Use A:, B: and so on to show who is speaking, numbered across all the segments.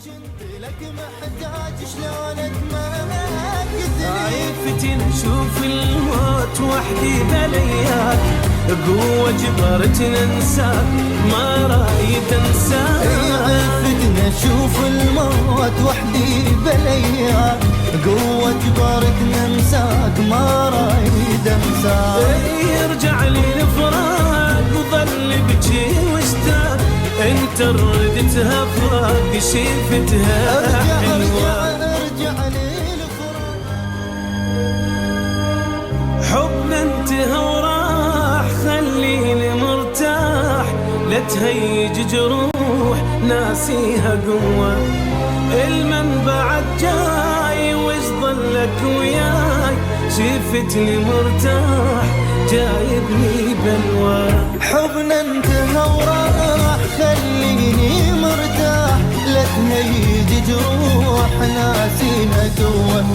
A: كنت لك محتاج شلون اتمكن
B: عيفتي نشوف الموت وحدي بلياك قوة جبرت ننساك ما رايد انساك
A: عيفتنا اشوف الموت وحدي بلياك قوة جبرت ننساك ما رايد انساك
B: يرجع لي الفراق وظل بجي واشتاق انت ردتها فراق شفتها حلوة
A: ارجع لي الفراق
B: حبنا انتهى وراح خليني مرتاح لا تهيج جروح ناسيها قوة المنبع جاي وش ظلك وياي شفتني مرتاح جايبني بلوى
A: حبنا انتهى وراح خليني مرتاح لا تهيج جروح ناسيها قوة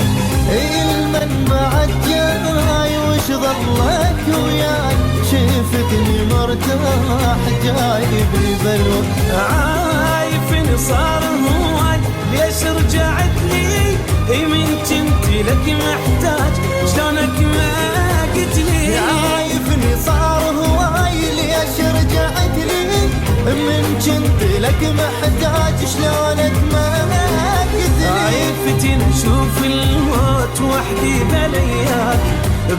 A: المنبع جاي وش ظلك وياي شفتني مرتاح جايبني بلوى
B: عايفني صار هواي ليش رجعت لي من كنت لك محتاج شلونك ما قلت لي
A: عايفني صار هواي ليش رجعت لي من كنت لك محتاج شلون اتمكن
B: عايفتي نشوف الموت وحدي بلياك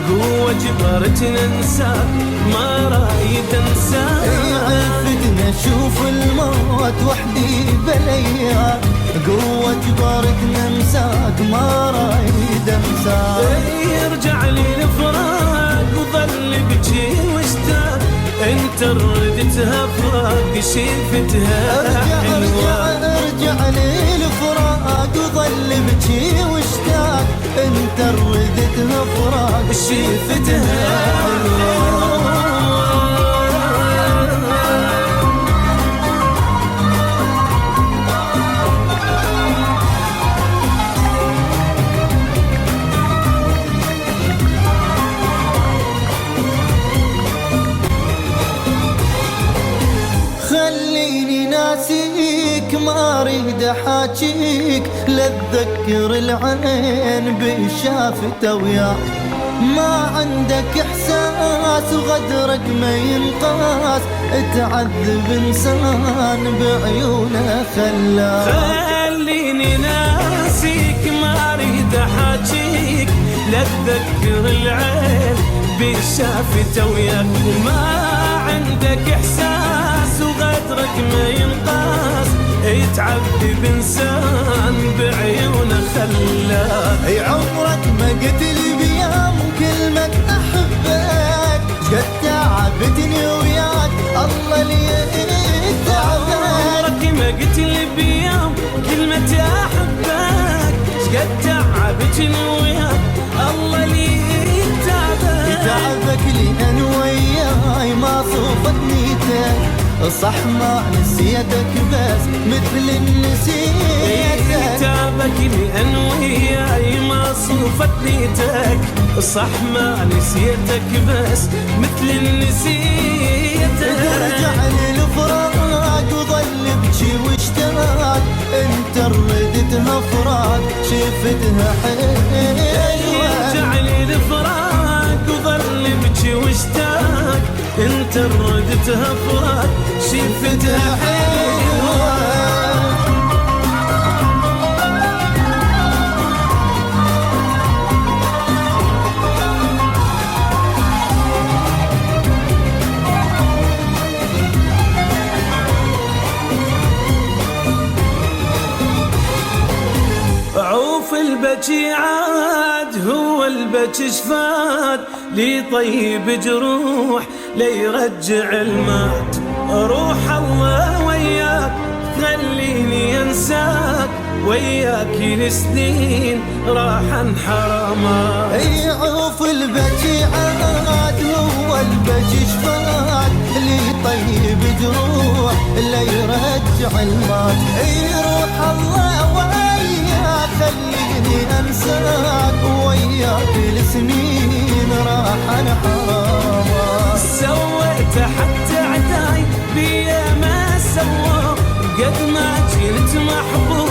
B: قوة جبرت ننساك ما رايد انساك
A: عيفتنا اشوف الموت وحدي بلياك قوة جبرت ننساك ما رايد انساك
B: يرجع لي الفراق وظل بجي واشتاق انت ردتها فراق شفتها حلوة
A: ارجع لي الفراق وظل بجي واشتاق انت ردتها فراق
B: شفتها حلوة
A: خليني ناسيك ما اريد احاجيك لا تذكر العين بشافته وياك ما عندك احساس وغدرك ما ينقاس تعذب انسان بعيونه خلاك
B: خليني ناسيك ما اريد احاجيك لا تذكر العين بشافته وياك ما عندك احساس وغدرك ما ينقاس يتعذب انسان بعيونه خلاك
A: اي عمرك ما قلت لي بيوم كلمة احبك قد تعبتني وياك الله لي تعبك
B: عمرك ما قلت لي بيوم كلمة احبك قد تعبتني وياك الله لي
A: تعبك لأن وياي ما صوفت نيتك صح ما نسيتك بس مثل النسيتك
B: تعبك لأن وياي ما صوفت نيتك صح ما نسيتك بس مثل النسيتك
A: رجع لي الفراق وظل بجي واشتاق انت ردتها فراق شفتها حلوة
B: يرجع لي الفراق وظل بجي واشتاق انت ردتها فراق شفتها حلوة عوف البكي عاد هو البكي شفات لي طيب جروح ليرجع المات روح الله وياك خليني انساك وياك السنين راحن حرامات
A: يعوف البكي عاد هو البكي شفات لي طيب جروح لا يرجع المات يروح الله وياك خليني انساك وياك السنين راحن حرامات
B: سويت حتى عداي بيا ما سوى قد ما جيت محبوب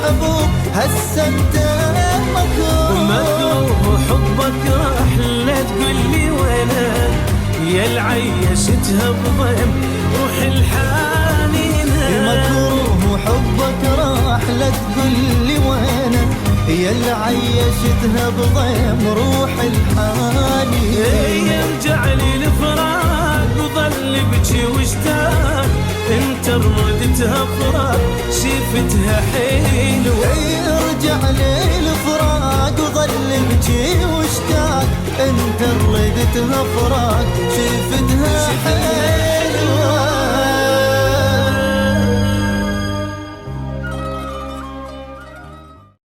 A: محبوب هسه انت
B: مكروه حبك راح لا تقولي وينه يا العيشتها بضيم روح الحنينه
A: مكروه حبك راح لا تقولي وينه يا اللي عيشتها بضيم روح الحنينه
B: يرجع لي الفراق وظل بجي واشتاق انت ردتها فراق شفتها حلوه
A: يرجع لي الفراق وظل بجي واشتاق انت ردتها فراق شفتها حلوه